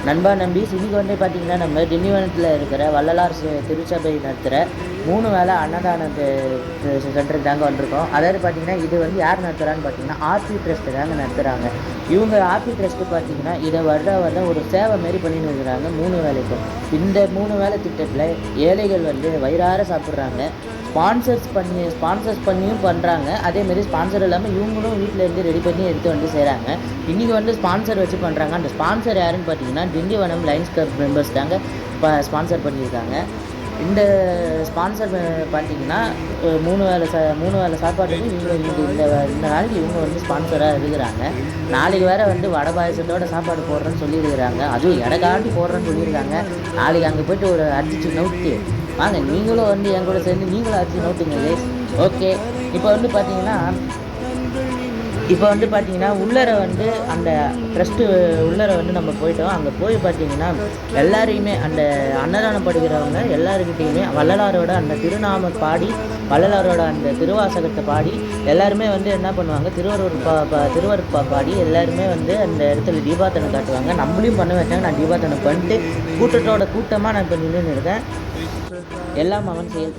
நண்பா நம்பீஸ் இன்னைக்கு வந்து பார்த்தீங்கன்னா நம்ம திண்டிவனத்தில் இருக்கிற வள்ளலார் திருச்சபை நடத்துகிற 3 வேளை அன்னதானத்து சென்டருக்கு தாங்க வந்திருக்கோம். அதாவது பார்த்தீங்கன்னா இது வந்து யார் நடத்துகிறான்னு பார்த்தீங்கன்னா ஆர்பி ட்ரஸ்ட்டு தாங்க நடத்துகிறாங்க. இவங்க ஆர்பி ட்ரஸ்ட்டு பார்த்தீங்கன்னா இதை வருடம் ஒரு சேவை மாரி பண்ணின்னு இருக்கிறாங்க 3 வேளைக்கும். இந்த 3 வேளை திட்டத்தில் ஏழைகள் வந்து வயிறார சாப்பிட்றாங்க. ஸ்பான்சர்ஸ் பண்ணியும் பண்ணுறாங்க. அதேமாரி ஸ்பான்சர் இல்லாமல் இவங்களும் வீட்டில் இருந்து ரெடி பண்ணி எடுத்து வந்து செய்கிறாங்க. இன்றைக்கி வந்து ஸ்பான்சர் வச்சு பண்ணுறாங்க. அந்த ஸ்பான்சர் யாருன்னு பார்த்தீங்கன்னா திண்டிவனம் லைன்ஸ் கிளப் மெம்பர்ஸ் தாங்க ஸ்பான்சர் பண்ணியிருக்காங்க. இந்த ஸ்பான்சர் பார்த்தீங்கன்னா 3 வேளை சாப்பாட்டுக்கு இவங்க இந்த நாளைக்கு இவங்க வந்து ஸ்பான்சராக இருக்கிறாங்க. நாளைக்கு வேறு வந்து வடை பாயசத்தோட சாப்பாடு போடுறேன்னு சொல்லியிருக்கிறாங்க. அதுவும் இடக்காட்டி போடுறேன்னு சொல்லியிருக்காங்க. நாளைக்கு அங்கே போய்ட்டு ஒரு அடிச்சு நவுத்தி வாங்க நீங்களும் வந்து என் கூட சேர்ந்து நீங்களும் அடிச்சு நோட்டுங்க. ஓகே, இப்போ வந்து பார்த்தீங்கன்னா உள்ளர வந்து அந்த ட்ரஸ்ட்டு உள்ளர வந்து நம்ம போயிட்டோம். அங்கே போய் பார்த்தீங்கன்னா எல்லாரையுமே அந்த அன்னதானம் படுகிறவங்க எல்லாருக்கிட்டேயுமே வள்ளலாரோட அந்த திருநாம பாடி வள்ளலாரோட அந்த திருவாசகத்தை பாடி எல்லாருமே வந்து என்ன பண்ணுவாங்க, திருவருட்பா பாடி எல்லாருமே வந்து அந்த இடத்துல தீபாத்தனை காட்டுவாங்க. நம்மளையும் பண்ண வச்சாங்க. நான் தீபாத்தனை பண்ணிட்டு கூட்டமாக நான் இப்போ நின்று இருக்கேன். எல்லாம் அவன் செயல்.